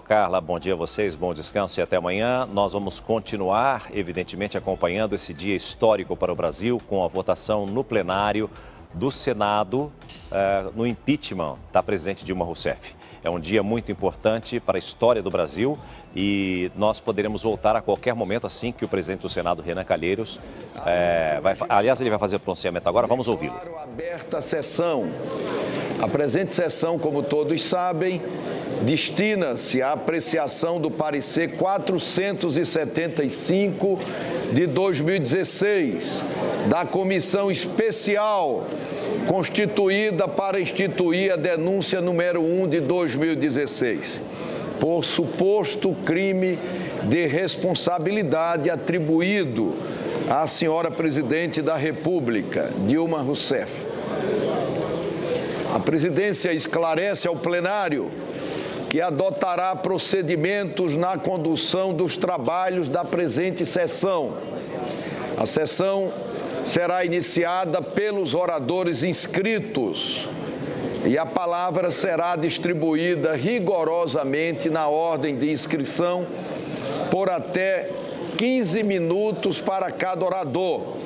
Carla, bom dia a vocês, bom descanso e até amanhã. Nós vamos continuar, evidentemente, acompanhando esse dia histórico para o Brasil com a votação no plenário do Senado no impeachment da presidente Dilma Rousseff. É um dia muito importante para a história do Brasil e nós poderemos voltar a qualquer momento assim que o presidente do Senado, Renan Calheiros, aliás, ele vai fazer o pronunciamento agora, vamos ouvi-lo. Aberta a sessão. A presente sessão, como todos sabem, destina-se à apreciação do parecer 475 de 2016, da Comissão Especial constituída para instituir a denúncia número 1 de 2016, por suposto crime de responsabilidade atribuído à senhora presidente da República, Dilma Rousseff. A presidência esclarece ao plenário que adotará procedimentos na condução dos trabalhos da presente sessão. A sessão será iniciada pelos oradores inscritos e a palavra será distribuída rigorosamente na ordem de inscrição por até 15 minutos para cada orador,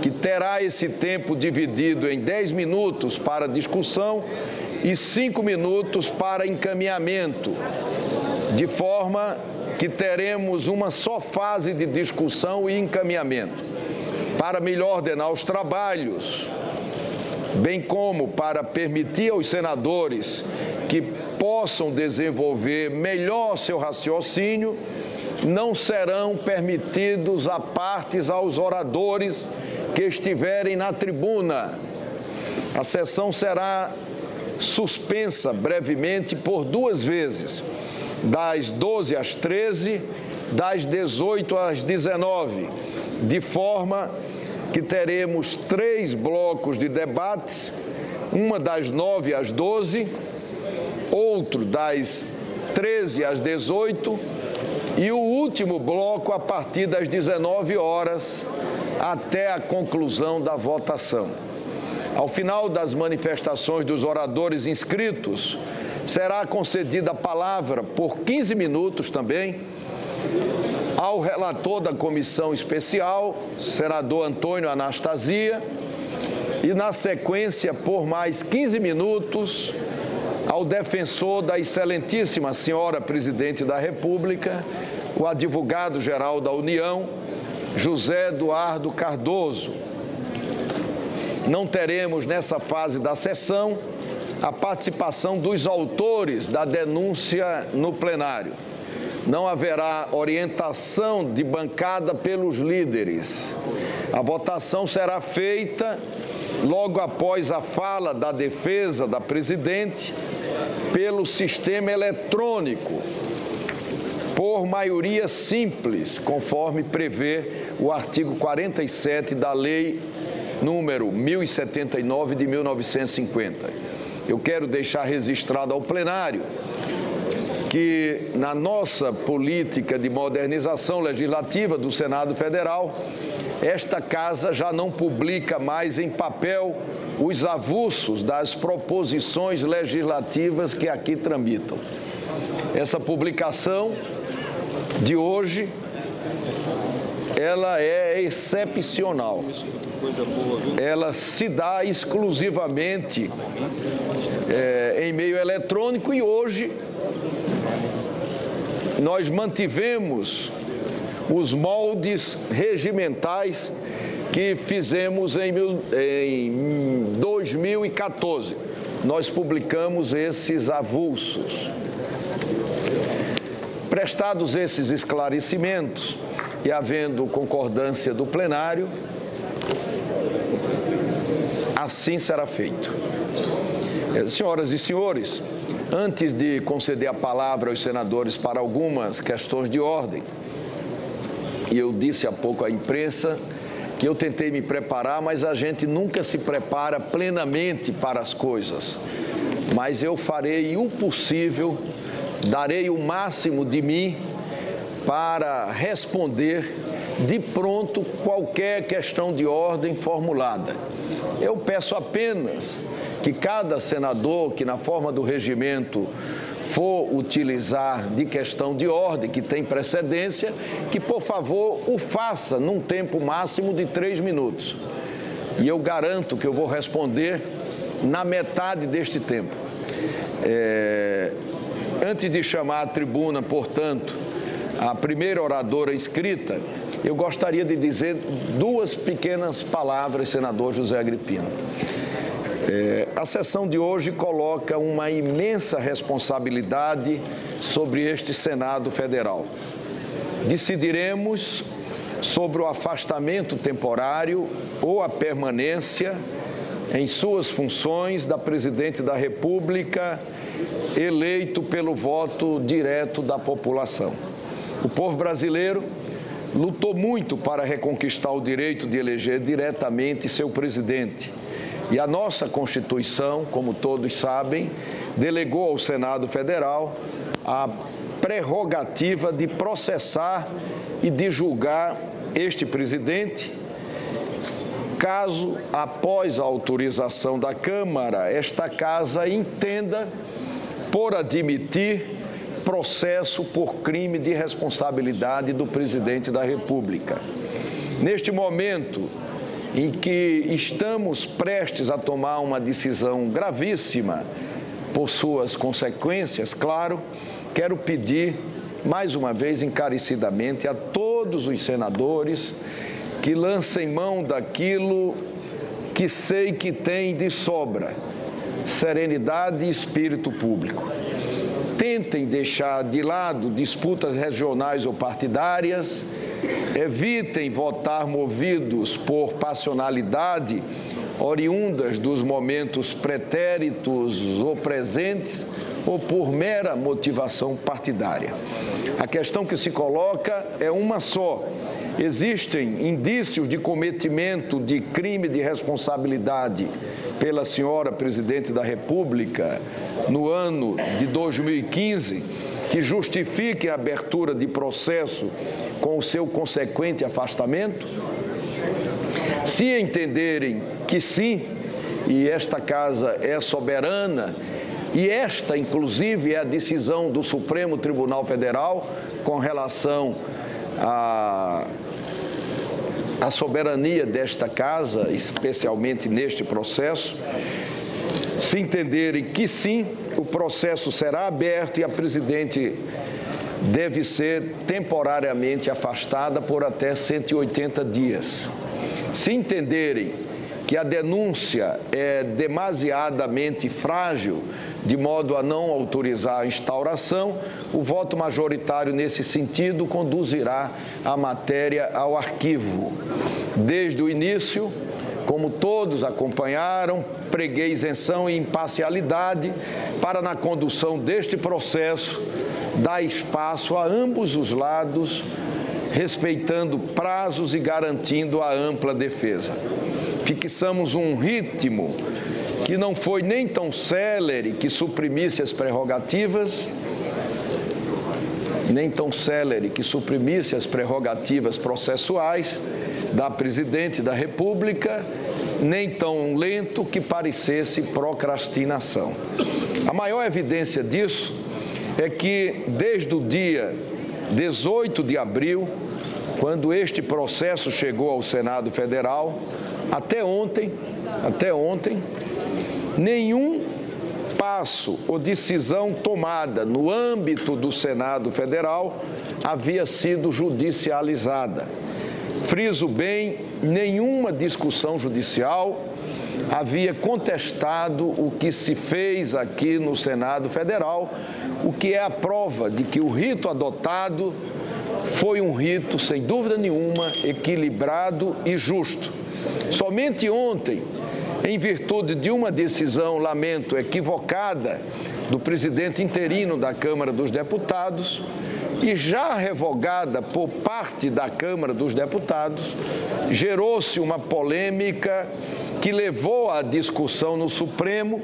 que terá esse tempo dividido em 10 minutos para discussão e 5 minutos para encaminhamento, de forma que teremos uma só fase de discussão e encaminhamento. Para melhor ordenar os trabalhos, bem como para permitir aos senadores que possam desenvolver melhor seu raciocínio, não serão permitidos apartes aos oradores que estiverem na tribuna. A sessão será suspensa brevemente por 2 vezes, das 12 às 13, das 18 às 19, de forma que teremos 3 blocos de debates, uma das 9 às 12, outro das 13 às 18 e o último bloco a partir das 19 horas até a conclusão da votação. Ao final das manifestações dos oradores inscritos, será concedida a palavra por 15 minutos também ao relator da comissão especial, senador Antônio Anastasia, e na sequência por mais 15 minutos ao defensor da excelentíssima senhora presidente da República, o advogado-geral da União, José Eduardo Cardoso. Não teremos nessa fase da sessão a participação dos autores da denúncia no plenário. Não haverá orientação de bancada pelos líderes. A votação será feita logo após a fala da defesa da presidente pelo sistema eletrônico, por maioria simples, conforme prevê o artigo 47 da Lei número 1079 de 1950. Eu quero deixar registrado ao plenário que na nossa política de modernização legislativa do Senado Federal, esta casa já não publica mais em papel os avulsos das proposições legislativas que aqui tramitam. Essa publicação de hoje, ela é excepcional. Ela se dá exclusivamente em meio eletrônico e hoje nós mantivemos os moldes regimentais que fizemos em 2014. Nós publicamos esses avulsos. Prestados esses esclarecimentos e havendo concordância do plenário, assim será feito. Senhoras e senhores, antes de conceder a palavra aos senadores para algumas questões de ordem, e eu disse há pouco à imprensa que eu tentei me preparar, mas a gente nunca se prepara plenamente para as coisas. Mas eu farei o possível, darei o máximo de mim para responder de pronto qualquer questão de ordem formulada. Eu peço apenas que cada senador que, na forma do regimento, for utilizar de questão de ordem, que tem precedência, que, por favor, o faça num tempo máximo de 3 minutos. E eu garanto que eu vou responder na metade deste tempo. Antes de chamar à tribuna, portanto, a primeira oradora inscrita, eu gostaria de dizer 2 pequenas palavras, senador José Agripino. A sessão de hoje coloca uma imensa responsabilidade sobre este Senado Federal. Decidiremos sobre o afastamento temporário ou a permanência em suas funções da Presidente da República, eleito pelo voto direto da população. O povo brasileiro lutou muito para reconquistar o direito de eleger diretamente seu presidente. E a nossa Constituição, como todos sabem, delegou ao Senado Federal a prerrogativa de processar e de julgar este presidente, caso, após a autorização da Câmara, esta Casa entenda por admitir processo por crime de responsabilidade do presidente da República. Neste momento em que estamos prestes a tomar uma decisão gravíssima por suas consequências, claro, quero pedir mais uma vez encarecidamente a todos os senadores que lancem mão daquilo que sei que tem de sobra, serenidade e espírito público. Tentem deixar de lado disputas regionais ou partidárias, evitem votar movidos por passionalidade, oriundas dos momentos pretéritos ou presentes, ou por mera motivação partidária. A questão que se coloca é uma só. Existem indícios de cometimento de crime de responsabilidade pela senhora Presidente da República no ano de 2015, que justifiquem a abertura de processo com o seu consequente afastamento? Se entenderem que sim, e esta Casa é soberana, e esta, inclusive, é a decisão do Supremo Tribunal Federal com relação à soberania desta Casa, especialmente neste processo, se entenderem que sim, o processo será aberto e a Presidente deve ser temporariamente afastada por até 180 dias. Se entenderem que a denúncia é demasiadamente frágil, de modo a não autorizar a instauração, o voto majoritário nesse sentido conduzirá a matéria ao arquivo. Desde o início, como todos acompanharam, preguei isenção e imparcialidade para, na condução deste processo, dar espaço a ambos os lados, respeitando prazos e garantindo a ampla defesa. Fixamos um ritmo que não foi nem tão célere que suprimisse as prerrogativas, processuais da Presidente da República, nem tão lento que parecesse procrastinação. A maior evidência disso é que, desde o dia 18 de abril, quando este processo chegou ao Senado Federal, até ontem, nenhum passo ou decisão tomada no âmbito do Senado Federal havia sido judicializada. Friso bem, nenhuma discussão judicial havia contestado o que se fez aqui no Senado Federal, o que é a prova de que o rito adotado foi um rito, sem dúvida nenhuma, equilibrado e justo. Somente ontem, em virtude de uma decisão, lamento, equivocada do presidente interino da Câmara dos Deputados e já revogada por parte da Câmara dos Deputados, gerou-se uma polêmica que levou à discussão no Supremo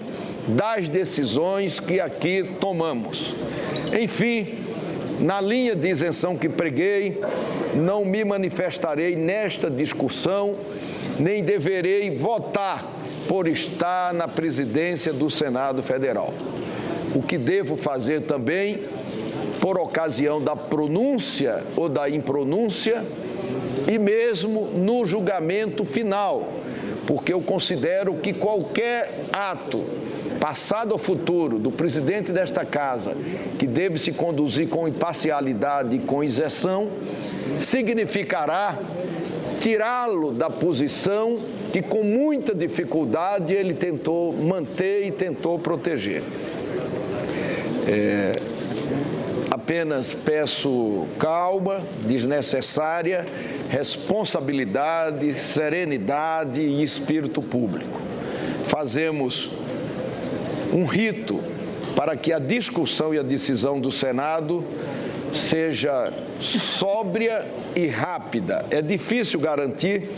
das decisões que aqui tomamos. Enfim, na linha de isenção que preguei, não me manifestarei nesta discussão, nem deverei votar por estar na presidência do Senado Federal. o que devo fazer também, por ocasião da pronúncia ou da impronúncia, e mesmo no julgamento final, porque eu considero que qualquer ato, passado ou futuro, do presidente desta casa, que deve se conduzir com imparcialidade e com isenção, significará tirá-lo da posição que com muita dificuldade ele tentou manter e tentou proteger. Apenas peço calma desnecessária, responsabilidade, serenidade e espírito público. Fazemos um rito para que a discussão e a decisão do Senado seja sóbria e rápida. É difícil garantir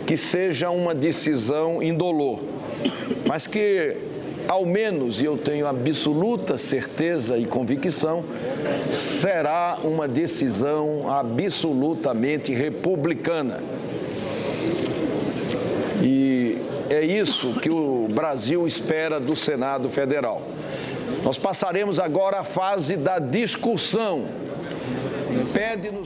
que seja uma decisão indolor, mas que, ao menos, e eu tenho absoluta certeza e convicção, será uma decisão absolutamente republicana. E é isso que o Brasil espera do Senado Federal. Nós passaremos agora à fase da discussão.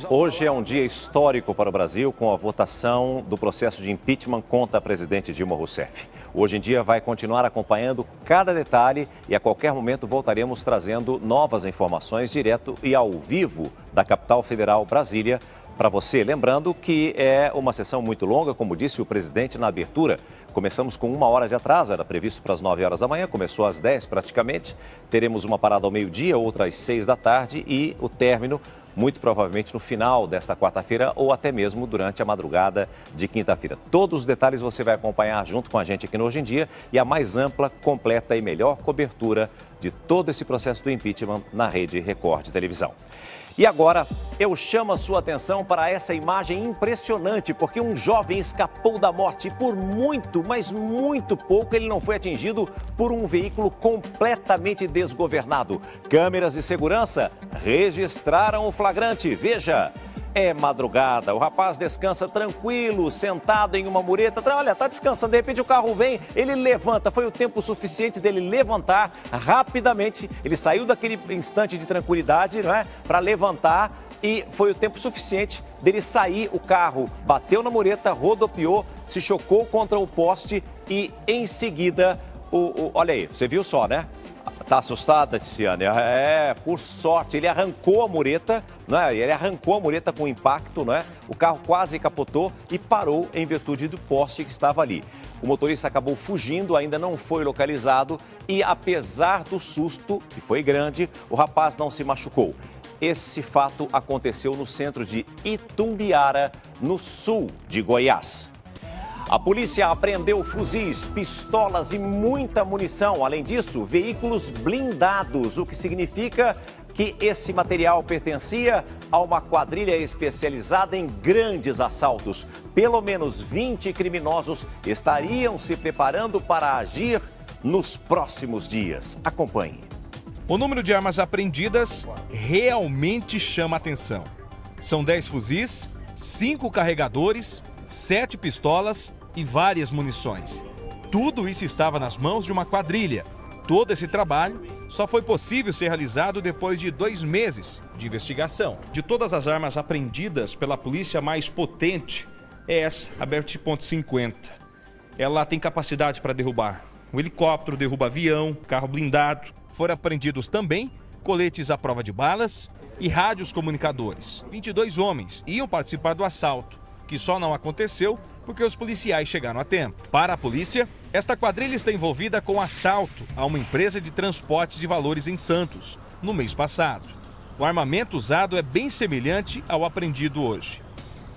Hoje é um dia histórico para o Brasil com a votação do processo de impeachment contra a presidente Dilma Rousseff. Hoje em dia vai continuar acompanhando cada detalhe e a qualquer momento voltaremos trazendo novas informações direto e ao vivo da capital federal, Brasília, para você. Lembrando que é uma sessão muito longa, como disse o presidente na abertura. Começamos com 1 hora de atraso, era previsto para as 9 horas da manhã, começou às 10 praticamente. Teremos uma parada ao meio-dia, outra às 6 da tarde e o término muito provavelmente no final desta quarta-feira ou até mesmo durante a madrugada de quinta-feira. Todos os detalhes você vai acompanhar junto com a gente aqui no Hoje em Dia e a mais ampla, completa e melhor cobertura de todo esse processo do impeachment na Rede Record de televisão. E agora, eu chamo a sua atenção para essa imagem impressionante, porque um jovem escapou da morte e por muito, mas muito pouco, ele não foi atingido por um veículo completamente desgovernado. Câmeras de segurança registraram o flagrante. Veja, é madrugada, o rapaz descansa tranquilo, sentado em uma mureta. Olha, tá descansando, de repente o carro vem, ele levanta. Foi o tempo suficiente dele levantar rapidamente. Ele saiu daquele instante de tranquilidade, não é? Para levantar e foi o tempo suficiente dele sair. O carro bateu na mureta, rodopiou, se chocou contra o poste e em seguida, olha aí, você viu só, né? Tá assustada, Tiziane? Por sorte, ele arrancou a mureta, não é? Ele arrancou a mureta com impacto, não é? O carro quase capotou e parou em virtude do poste que estava ali. O motorista acabou fugindo, ainda não foi localizado e, apesar do susto, que foi grande, o rapaz não se machucou. Esse fato aconteceu no centro de Itumbiara, no sul de Goiás. A polícia apreendeu fuzis, pistolas e muita munição. Além disso, veículos blindados, o que significa que esse material pertencia a uma quadrilha especializada em grandes assaltos. Pelo menos 20 criminosos estariam se preparando para agir nos próximos dias. Acompanhe. O número de armas apreendidas realmente chama atenção. São 10 fuzis, 5 carregadores, 7 pistolas e várias munições. Tudo isso estava nas mãos de uma quadrilha. Todo esse trabalho só foi possível ser realizado depois de 2 meses de investigação. De todas as armas apreendidas pela polícia, a mais potente é essa, a Bert .50. Ela tem capacidade para derrubar um helicóptero, derruba avião, carro blindado. Foram apreendidos também coletes à prova de balas e rádios comunicadores. 22 homens iam participar do assalto, que só não aconteceu porque os policiais chegaram a tempo. Para a polícia, esta quadrilha está envolvida com assalto a uma empresa de transportes de valores em Santos, no mês passado. O armamento usado é bem semelhante ao apreendido hoje.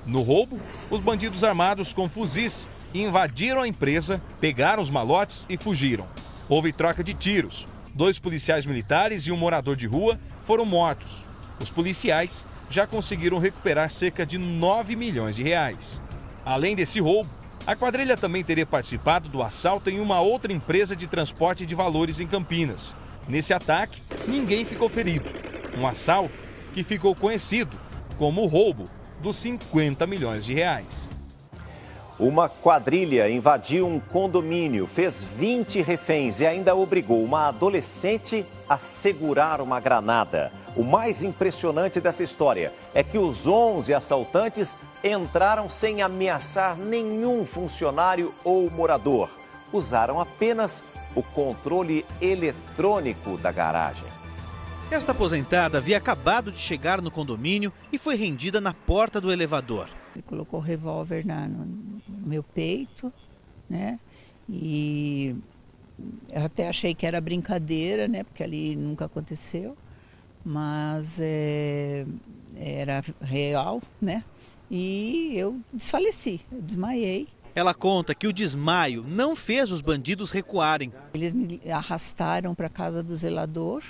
No roubo, os bandidos armados com fuzis invadiram a empresa, pegaram os malotes e fugiram. Houve troca de tiros. 2 policiais militares e um morador de rua foram mortos. Os policiais já conseguiram recuperar cerca de 9 milhões de reais. Além desse roubo, a quadrilha também teria participado do assalto em uma outra empresa de transporte de valores em Campinas. Nesse ataque, ninguém ficou ferido. Um assalto que ficou conhecido como o roubo dos 50 milhões de reais. Uma quadrilha invadiu um condomínio, fez 20 reféns e ainda obrigou uma adolescente a segurar uma granada. O mais impressionante dessa história é que os 11 assaltantes entraram sem ameaçar nenhum funcionário ou morador. Usaram apenas o controle eletrônico da garagem. Esta aposentada havia acabado de chegar no condomínio e foi rendida na porta do elevador. Ele colocou o revólver no meu peito, né? E eu até achei que era brincadeira, né? Porque ali nunca aconteceu, mas era real, né? E eu desfaleci, eu desmaiei. Ela conta que o desmaio não fez os bandidos recuarem. Eles me arrastaram para a casa do zelador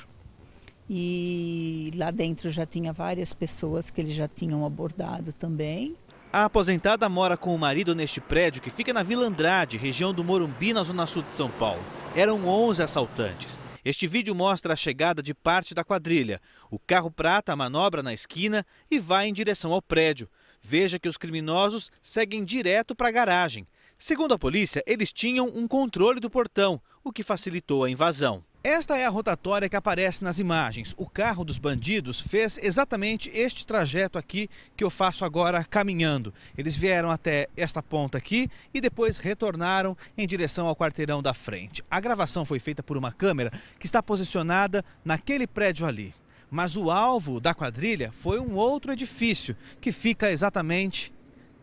e lá dentro já tinha várias pessoas que eles já tinham abordado também. A aposentada mora com o marido neste prédio que fica na Vila Andrade, região do Morumbi, na zona sul de São Paulo. Eram 11 assaltantes. Este vídeo mostra a chegada de parte da quadrilha. O carro prata manobra na esquina e vai em direção ao prédio. Veja que os criminosos seguem direto para a garagem. Segundo a polícia, eles tinham um controle do portão, o que facilitou a invasão. Esta é a rotatória que aparece nas imagens. O carro dos bandidos fez exatamente este trajeto aqui que eu faço agora caminhando. Eles vieram até esta ponta aqui e depois retornaram em direção ao quarteirão da frente. A gravação foi feita por uma câmera que está posicionada naquele prédio ali. Mas o alvo da quadrilha foi um outro edifício que fica exatamente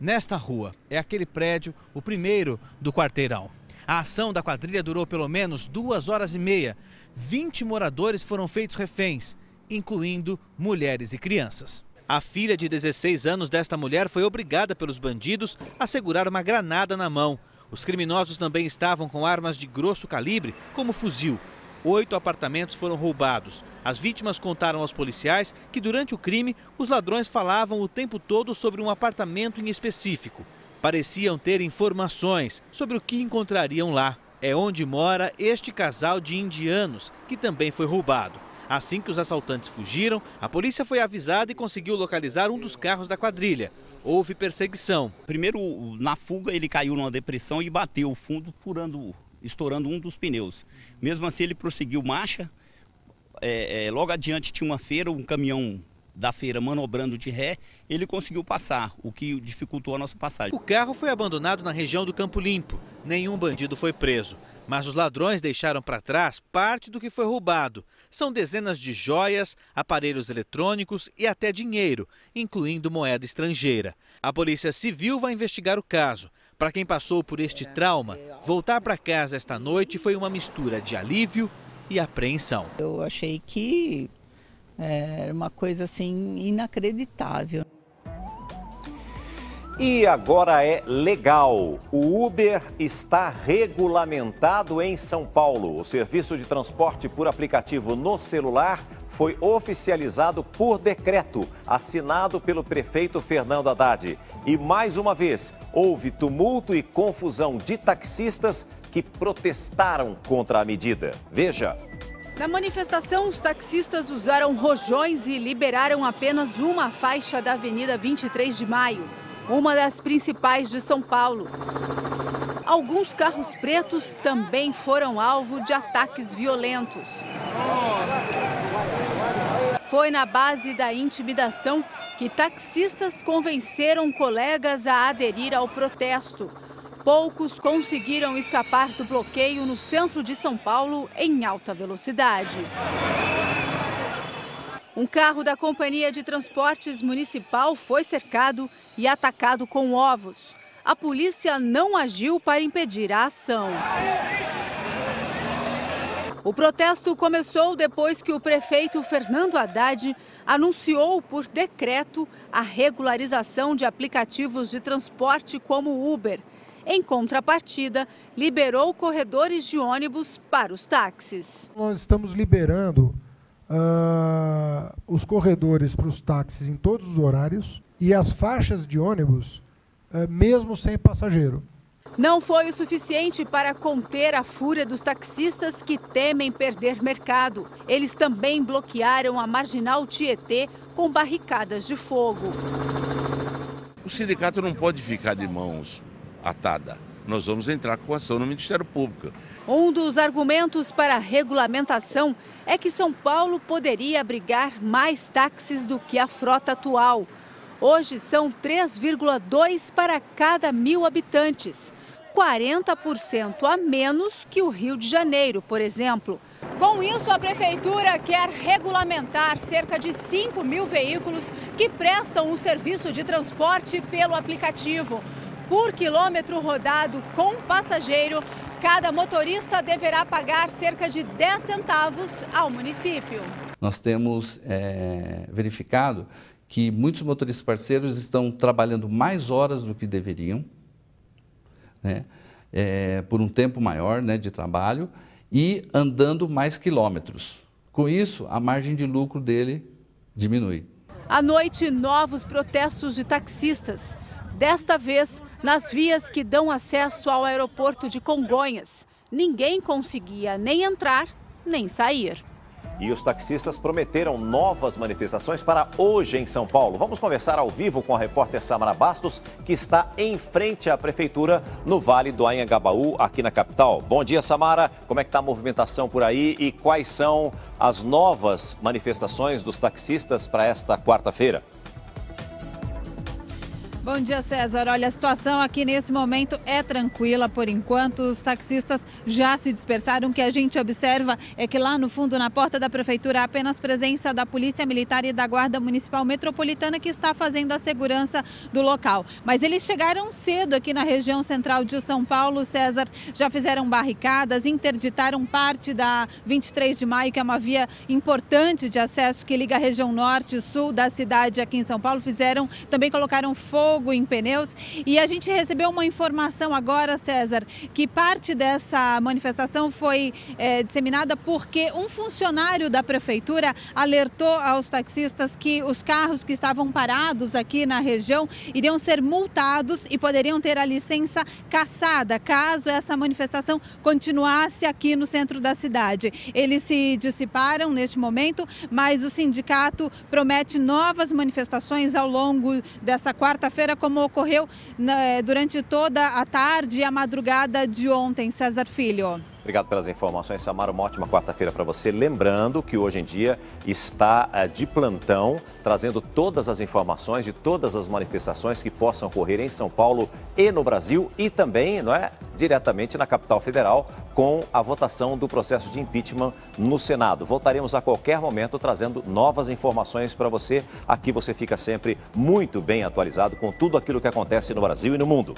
nesta rua. É aquele prédio, o primeiro do quarteirão. A ação da quadrilha durou pelo menos 2 horas e meia. 20 moradores foram feitos reféns, incluindo mulheres e crianças. A filha de 16 anos desta mulher foi obrigada pelos bandidos a segurar uma granada na mão. Os criminosos também estavam com armas de grosso calibre, como fuzil. 8 apartamentos foram roubados. As vítimas contaram aos policiais que durante o crime os ladrões falavam o tempo todo sobre um apartamento em específico. Pareciam ter informações sobre o que encontrariam lá. É onde mora este casal de indianos, que também foi roubado. Assim que os assaltantes fugiram, a polícia foi avisada e conseguiu localizar um dos carros da quadrilha. Houve perseguição. Primeiro, na fuga, ele caiu numa depressão e bateu o fundo, estourando um dos pneus. Mesmo assim, ele prosseguiu marcha. Logo adiante tinha uma feira, um caminhão da feira manobrando de ré, ele conseguiu passar, o que dificultou a nossa passagem. O carro foi abandonado na região do Campo Limpo. Nenhum bandido foi preso, mas os ladrões deixaram para trás parte do que foi roubado. São dezenas de joias, aparelhos eletrônicos e até dinheiro, incluindo moeda estrangeira. A Polícia Civil vai investigar o caso. Para quem passou por este trauma, voltar para casa esta noite foi uma mistura de alívio e apreensão. Eu achei que era uma coisa assim inacreditável. E agora é legal. O Uber está regulamentado em São Paulo. O serviço de transporte por aplicativo no celular foi oficializado por decreto, assinado pelo prefeito Fernando Haddad. E mais uma vez, houve tumulto e confusão de taxistas que protestaram contra a medida. Veja. Na manifestação, os taxistas usaram rojões e liberaram apenas uma faixa da Avenida 23 de Maio, uma das principais de São Paulo. Alguns carros pretos também foram alvo de ataques violentos. Foi na base da intimidação que taxistas convenceram colegas a aderir ao protesto. Poucos conseguiram escapar do bloqueio no centro de São Paulo em alta velocidade. Um carro da Companhia de Transportes Municipal foi cercado e atacado com ovos. A polícia não agiu para impedir a ação. O protesto começou depois que o prefeito Fernando Haddad anunciou por decreto a regularização de aplicativos de transporte como o Uber. Em contrapartida, liberou corredores de ônibus para os táxis. Nós estamos liberando os corredores para os táxis em todos os horários e as faixas de ônibus, mesmo sem passageiro. Não foi o suficiente para conter a fúria dos taxistas que temem perder mercado. Eles também bloquearam a Marginal Tietê com barricadas de fogo. O sindicato não pode ficar de mãos atada. Nós vamos entrar com ação no Ministério Público. Um dos argumentos para a regulamentação é que São Paulo poderia abrigar mais táxis do que a frota atual. Hoje são 3,2 para cada 1.000 habitantes, 40% a menos que o Rio de Janeiro, por exemplo. Com isso, a Prefeitura quer regulamentar cerca de 5.000 veículos que prestam um serviço de transporte pelo aplicativo. Por quilômetro rodado com passageiro, cada motorista deverá pagar cerca de 10 centavos ao município. Nós temos verificado que muitos motoristas parceiros estão trabalhando mais horas do que deveriam, né, por um tempo maior, né, de trabalho, e andando mais quilômetros. Com isso, a margem de lucro dele diminui. À noite, novos protestos de taxistas. Desta vez, nas vias que dão acesso ao aeroporto de Congonhas. Ninguém conseguia nem entrar, nem sair. E os taxistas prometeram novas manifestações para hoje em São Paulo. Vamos conversar ao vivo com a repórter Samara Bastos, que está em frente à prefeitura no Vale do Anhangabaú, aqui na capital. Bom dia, Samara. Como é que está a movimentação por aí e quais são as novas manifestações dos taxistas para esta quarta-feira? Bom dia, César. Olha, a situação aqui nesse momento é tranquila por enquanto. Os taxistas já se dispersaram. O que a gente observa é que lá no fundo, na porta da prefeitura, há apenas presença da Polícia Militar e da Guarda Municipal Metropolitana, que está fazendo a segurança do local. Mas eles chegaram cedo aqui na região central de São Paulo, César. Já fizeram barricadas, interditaram parte da 23 de maio, que é uma via importante de acesso que liga a região norte e sul da cidade aqui em São Paulo. Também colocaram fogo em pneus, e a gente recebeu uma informação agora, César, que parte dessa manifestação foi disseminada porque um funcionário da prefeitura alertou aos taxistas que os carros que estavam parados aqui na região iriam ser multados e poderiam ter a licença cassada caso essa manifestação continuasse aqui no centro da cidade. Eles se dissiparam neste momento, mas o sindicato promete novas manifestações ao longo dessa quarta-feira, como ocorreu durante toda a tarde e a madrugada de ontem. César Filho. Obrigado pelas informações, Samara. Uma ótima quarta-feira para você. Lembrando que hoje em dia está de plantão, trazendo todas as informações de todas as manifestações que possam ocorrer em São Paulo e no Brasil e também, diretamente na capital federal, com a votação do processo de impeachment no Senado. Voltaremos a qualquer momento trazendo novas informações para você. Aqui você fica sempre muito bem atualizado com tudo aquilo que acontece no Brasil e no mundo.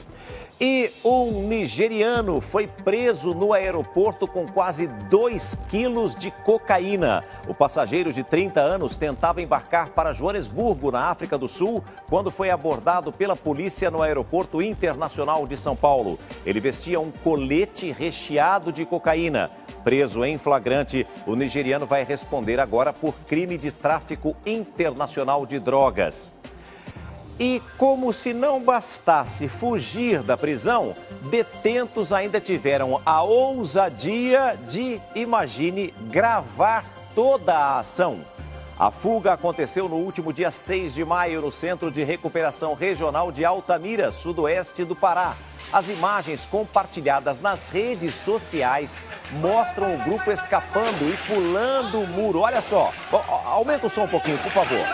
E um nigeriano foi preso no aeroporto com quase 2 quilos de cocaína. O passageiro de 30 anos tentava embarcar para Joanesburgo, na África do Sul, quando foi abordado pela polícia no aeroporto internacional de São Paulo. Ele vestia um colete recheado de cocaína. Preso em flagrante, o nigeriano vai responder agora por crime de tráfico internacional de drogas. E como se não bastasse fugir da prisão, detentos ainda tiveram a ousadia de, imagine, gravar toda a ação. A fuga aconteceu no último dia 6 de maio no Centro de Recuperação Regional de Altamira, sudoeste do Pará. As imagens compartilhadas nas redes sociais mostram o grupo escapando e pulando o muro. Olha só, aumenta o som um pouquinho, por favor.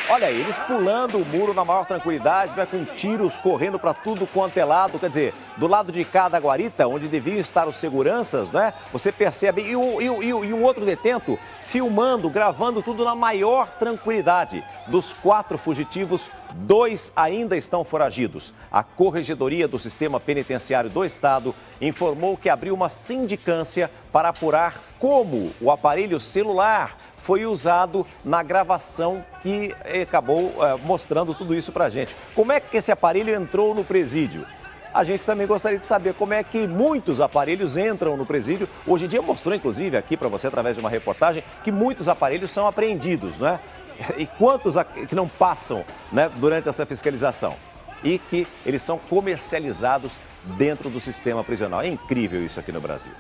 Olha aí, eles pulando o muro na maior tranquilidade, com tiros correndo para tudo quanto é lado. Quer dizer, do lado de cá da guarita, onde deviam estar os seguranças, você percebe, e um outro detento filmando, gravando tudo na maior tranquilidade. Dos 4 fugitivos, 2 ainda estão foragidos. A Corregedoria do Sistema Penitenciário do Estado informou que abriu uma sindicância para apurar como o aparelho celular foi usado na gravação que acabou mostrando tudo isso para a gente. Como é que esse aparelho entrou no presídio? A gente também gostaria de saber como é que muitos aparelhos entram no presídio. Hoje em dia mostrou, inclusive, aqui para você, através de uma reportagem, que muitos aparelhos são apreendidos, E quantos que não passam, durante essa fiscalização? E que eles são comercializados dentro do sistema prisional. É incrível isso aqui no Brasil.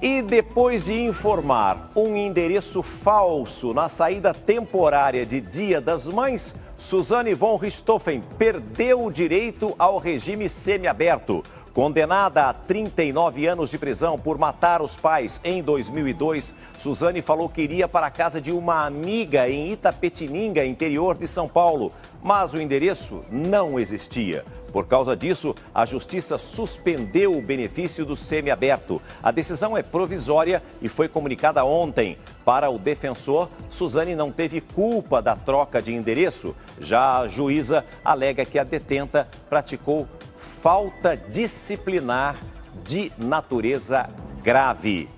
E depois de informar um endereço falso na saída temporária de Dia das Mães, Suzane von Richthofen perdeu o direito ao regime semiaberto. Condenada a 39 anos de prisão por matar os pais em 2002, Suzane falou que iria para a casa de uma amiga em Itapetininga, interior de São Paulo. Mas o endereço não existia. Por causa disso, a Justiça suspendeu o benefício do semiaberto. A decisão é provisória e foi comunicada ontem. Para o defensor, Suzane não teve culpa da troca de endereço. Já a juíza alega que a detenta praticou falta disciplinar de natureza grave.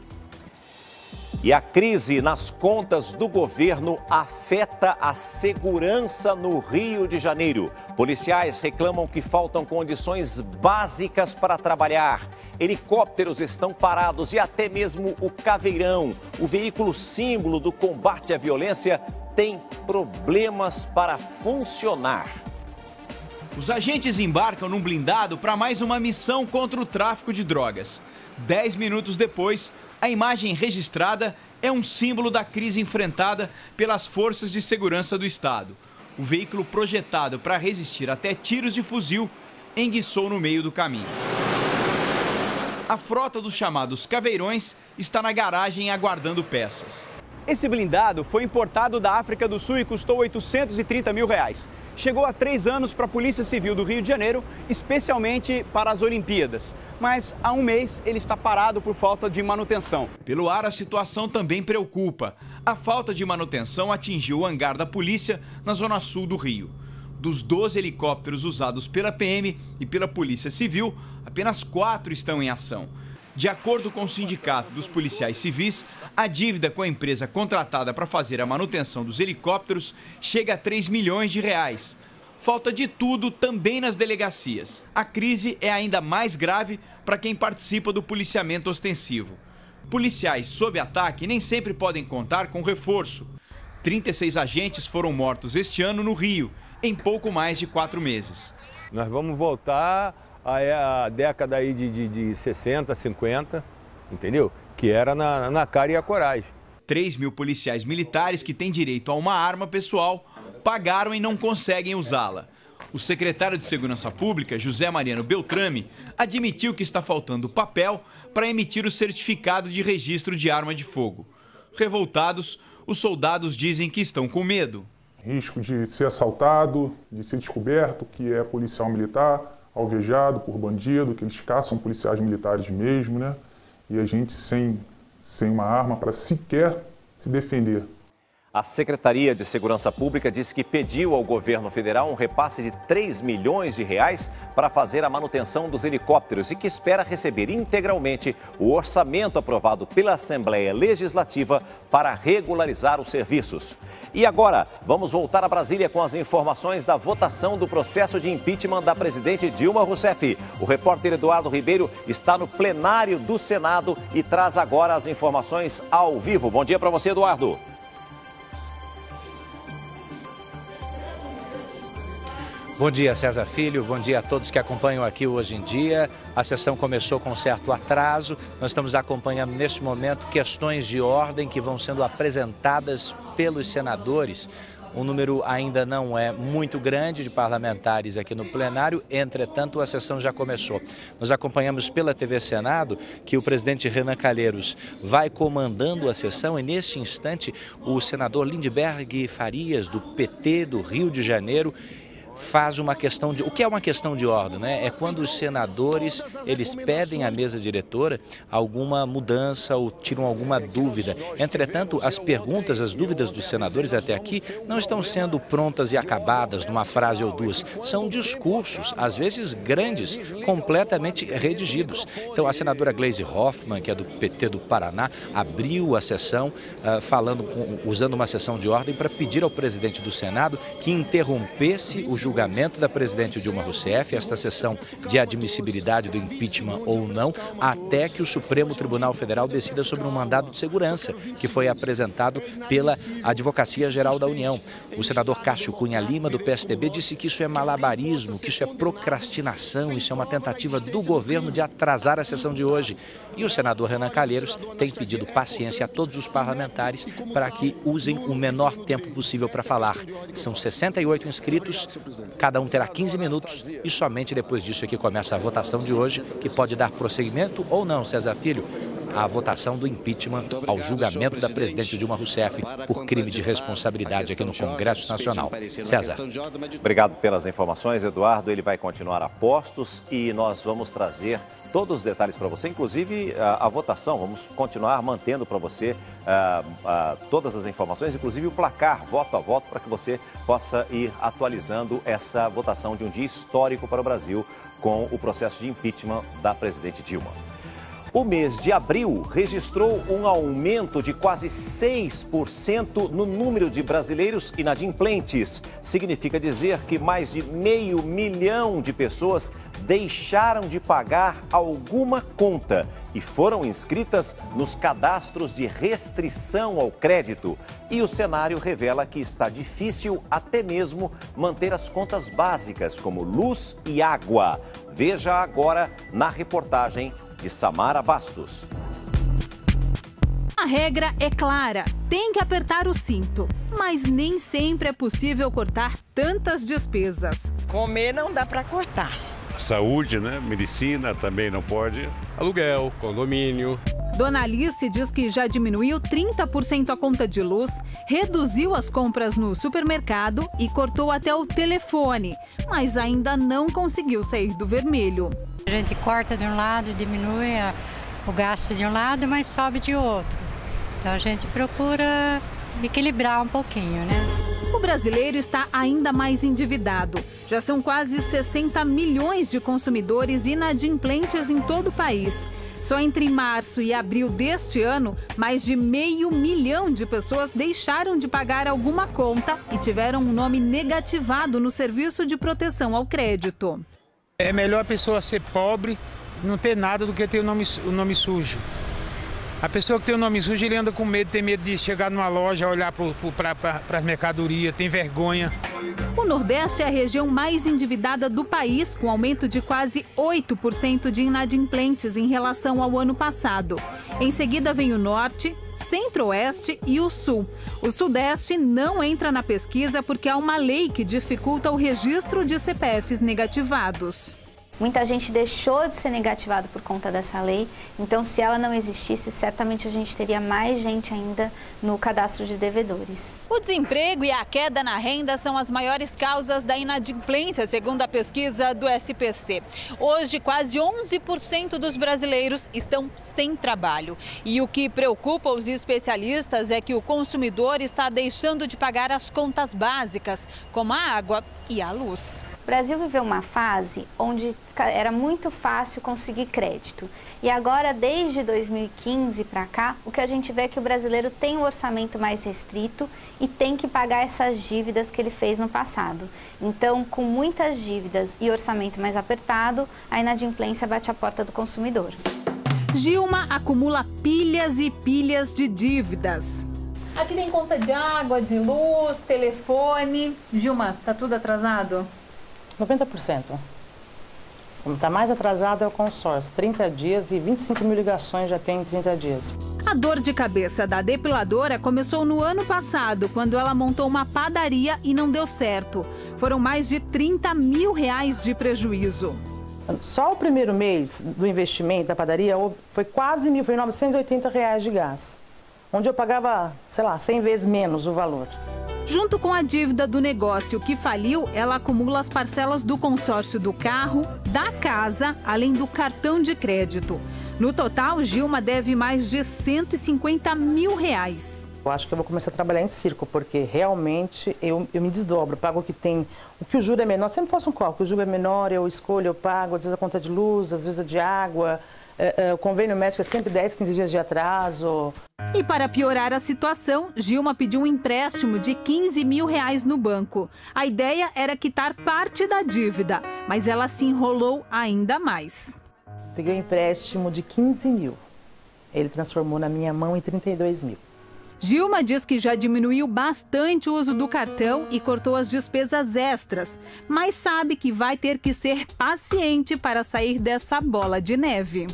E a crise nas contas do governo afeta a segurança no Rio de Janeiro. Policiais reclamam que faltam condições básicas para trabalhar. Helicópteros estão parados e até mesmo o Caveirão, o veículo símbolo do combate à violência, tem problemas para funcionar. Os agentes embarcam num blindado para mais uma missão contra o tráfico de drogas. 10 minutos depois, a imagem registrada é um símbolo da crise enfrentada pelas forças de segurança do Estado. O veículo projetado para resistir até tiros de fuzil enguiçou no meio do caminho. A frota dos chamados Caveirões está na garagem aguardando peças. Esse blindado foi importado da África do Sul e custou R$830 mil. Chegou há 3 anos para a Polícia Civil do Rio de Janeiro, especialmente para as Olimpíadas. Mas há um mês ele está parado por falta de manutenção. Pelo ar, a situação também preocupa. A falta de manutenção atingiu o hangar da polícia na zona sul do Rio. Dos 12 helicópteros usados pela PM e pela Polícia Civil, apenas 4 estão em ação. De acordo com o Sindicato dos Policiais Civis, a dívida com a empresa contratada para fazer a manutenção dos helicópteros chega a R$3 milhões. Falta de tudo também nas delegacias. A crise é ainda mais grave para quem participa do policiamento ostensivo. Policiais sob ataque nem sempre podem contar com reforço. 36 agentes foram mortos este ano no Rio, em pouco mais de 4 meses. Nós vamos voltar à década aí de 60, 50, entendeu? Que era na cara e a coragem. 3 mil policiais militares que têm direito a uma arma pessoal pagaram e não conseguem usá-la. O secretário de Segurança Pública, José Mariano Beltrame, admitiu que está faltando papel para emitir o certificado de registro de arma de fogo. Revoltados, os soldados dizem que estão com medo. Risco de ser assaltado, de ser descoberto que é policial militar, alvejado por bandido, que eles caçam policiais militares mesmo, né? E a gente sem uma arma para sequer se defender. A Secretaria de Segurança Pública disse que pediu ao governo federal um repasse de R$3 milhões para fazer a manutenção dos helicópteros e que espera receber integralmente o orçamento aprovado pela Assembleia Legislativa para regularizar os serviços. E agora, vamos voltar a Brasília com as informações da votação do processo de impeachment da presidente Dilma Rousseff. O repórter Eduardo Ribeiro está no plenário do Senado e traz agora as informações ao vivo. Bom dia para você, Eduardo. Bom dia, César Filho. Bom dia a todos que acompanham aqui Hoje em Dia. A sessão começou com certo atraso. Nós estamos acompanhando neste momento questões de ordem que vão sendo apresentadas pelos senadores. O número ainda não é muito grande de parlamentares aqui no plenário, entretanto a sessão já começou. Nós acompanhamos pela TV Senado que o presidente Renan Calheiros vai comandando a sessão e neste instante o senador Lindbergh Farias, do PT do Rio de Janeiro, faz uma questão de... O que é uma questão de ordem, né? É quando os senadores, eles pedem à mesa diretora alguma mudança ou tiram alguma dúvida. Entretanto, as perguntas, as dúvidas dos senadores até aqui não estão sendo prontas e acabadas numa frase ou duas. São discursos, às vezes grandes, completamente redigidos. Então, a senadora Gleisi Hoffmann, que é do PT do Paraná, abriu a sessão usando uma sessão de ordem para pedir ao presidente do Senado que interrompesse o julgamento da presidente Dilma Rousseff, esta sessão de admissibilidade do impeachment ou não, até que o Supremo Tribunal Federal decida sobre um mandado de segurança que foi apresentado pela Advocacia Geral da União. O senador Cássio Cunha Lima, do PSDB, disse que isso é malabarismo, que isso é procrastinação, isso é uma tentativa do governo de atrasar a sessão de hoje. E o senador Renan Calheiros tem pedido paciência a todos os parlamentares para que usem o menor tempo possível para falar. São 68 inscritos, cada um terá 15 minutos e somente depois disso é que começa a votação de hoje, que pode dar prosseguimento ou não, César Filho, à votação do impeachment ao julgamento da presidente Dilma Rousseff por crime de responsabilidade aqui no Congresso Nacional. César. Obrigado pelas informações, Eduardo. Ele vai continuar a postos e nós vamos trazer todos os detalhes para você, inclusive a votação. Vamos continuar mantendo para você todas as informações, inclusive o placar voto a voto, para que você possa ir atualizando essa votação de um dia histórico para o Brasil com o processo de impeachment da presidente Dilma. O mês de abril registrou um aumento de quase 6% no número de brasileiros inadimplentes. Significa dizer que mais de 500 mil de pessoas deixaram de pagar alguma conta e foram inscritas nos cadastros de restrição ao crédito. E o cenário revela que está difícil até mesmo manter as contas básicas, como luz e água. Veja agora na reportagem de Samara Bastos. A regra é clara, tem que apertar o cinto, mas nem sempre é possível cortar tantas despesas. Comer não dá para cortar. Saúde, né? Medicina também não pode. Aluguel, condomínio. Dona Alice diz que já diminuiu 30% a conta de luz, reduziu as compras no supermercado e cortou até o telefone, mas ainda não conseguiu sair do vermelho. A gente corta de um lado, diminui o gasto de um lado, mas sobe de outro. Então a gente procura equilibrar um pouquinho, né? O brasileiro está ainda mais endividado. Já são quase 60 milhões de consumidores inadimplentes em todo o país. Só entre março e abril deste ano, mais de 500 mil de pessoas deixaram de pagar alguma conta e tiveram um nome negativado no Serviço de Proteção ao Crédito. É melhor a pessoa ser pobre, não ter nada, do que ter o nome sujo. A pessoa que tem o nome sujo, ele anda com medo, tem medo de chegar numa loja, olhar para as mercadorias, tem vergonha. O Nordeste é a região mais endividada do país, com aumento de quase 8% de inadimplentes em relação ao ano passado. Em seguida vem o Norte, Centro-Oeste e o Sul. O Sudeste não entra na pesquisa porque há uma lei que dificulta o registro de CPFs negativados. Muita gente deixou de ser negativado por conta dessa lei, então se ela não existisse, certamente a gente teria mais gente ainda no cadastro de devedores. O desemprego e a queda na renda são as maiores causas da inadimplência, segundo a pesquisa do SPC. Hoje, quase 11% dos brasileiros estão sem trabalho. E o que preocupa os especialistas é que o consumidor está deixando de pagar as contas básicas, como a água e a luz. O Brasil viveu uma fase onde era muito fácil conseguir crédito. E agora, desde 2015 para cá, o que a gente vê é que o brasileiro tem um orçamento mais restrito e tem que pagar essas dívidas que ele fez no passado. Então, com muitas dívidas e orçamento mais apertado, a inadimplência bate a porta do consumidor. Dilma acumula pilhas e pilhas de dívidas. Aqui tem conta de água, de luz, telefone. Dilma, tá tudo atrasado? 90%. Como está mais atrasado é o consórcio, 30 dias e 25 mil ligações já tem em 30 dias. A dor de cabeça da depiladora começou no ano passado, quando ela montou uma padaria e não deu certo. Foram mais de 30 mil reais de prejuízo. Só o primeiro mês do investimento da padaria foi quase mil, foi 980 reais de gás. Onde eu pagava, sei lá, 100 vezes menos o valor. Junto com a dívida do negócio que faliu, ela acumula as parcelas do consórcio do carro, da casa, além do cartão de crédito. No total, Dilma deve mais de 150 mil reais. Eu acho que eu vou começar a trabalhar em circo, porque realmente eu me desdobro, pago o que tem. O que o juro é menor, sempre faço um cálculo, o juro é menor, eu escolho, eu pago, às vezes a conta de luz, às vezes a de água. O convênio médico é sempre 10, 15 dias de atraso. E para piorar a situação, Gilma pediu um empréstimo de R$15 mil no banco. A ideia era quitar parte da dívida, mas ela se enrolou ainda mais. Peguei um empréstimo de 15 mil. Ele transformou na minha mão em 32 mil. Gilma diz que já diminuiu bastante o uso do cartão e cortou as despesas extras, mas sabe que vai ter que ser paciente para sair dessa bola de neve.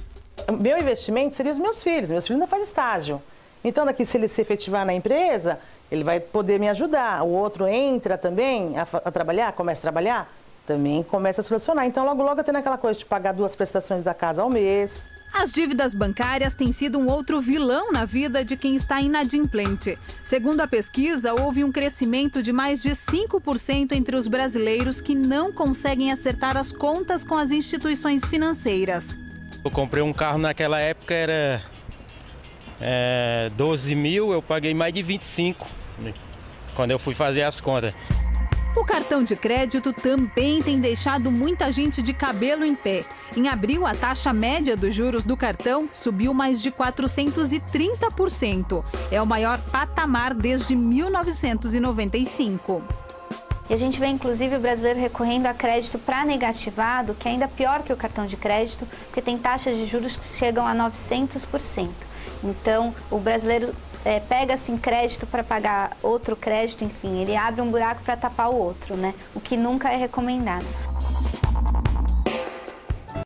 O meu investimento seria os meus filhos. Meus filhos ainda fazem estágio. Então, daqui, se ele se efetivar na empresa, ele vai poder me ajudar. O outro entra também a trabalhar, começa a trabalhar, também começa a solucionar. Então, logo, logo, eu tenho aquela coisa de pagar 2 prestações da casa ao mês. As dívidas bancárias têm sido um outro vilão na vida de quem está inadimplente. Segundo a pesquisa, houve um crescimento de mais de 5% entre os brasileiros que não conseguem acertar as contas com as instituições financeiras. Eu comprei um carro naquela época, era 12 mil, eu paguei mais de 25 quando eu fui fazer as contas. O cartão de crédito também tem deixado muita gente de cabelo em pé. Em abril, a taxa média dos juros do cartão subiu mais de 430%. É o maior patamar desde 1995. E a gente vê, inclusive, o brasileiro recorrendo a crédito para negativado, que é ainda pior que o cartão de crédito, porque tem taxas de juros que chegam a 900%. Então, o brasileiro pega assim crédito para pagar outro crédito, enfim, ele abre um buraco para tapar o outro, né? O que nunca é recomendado.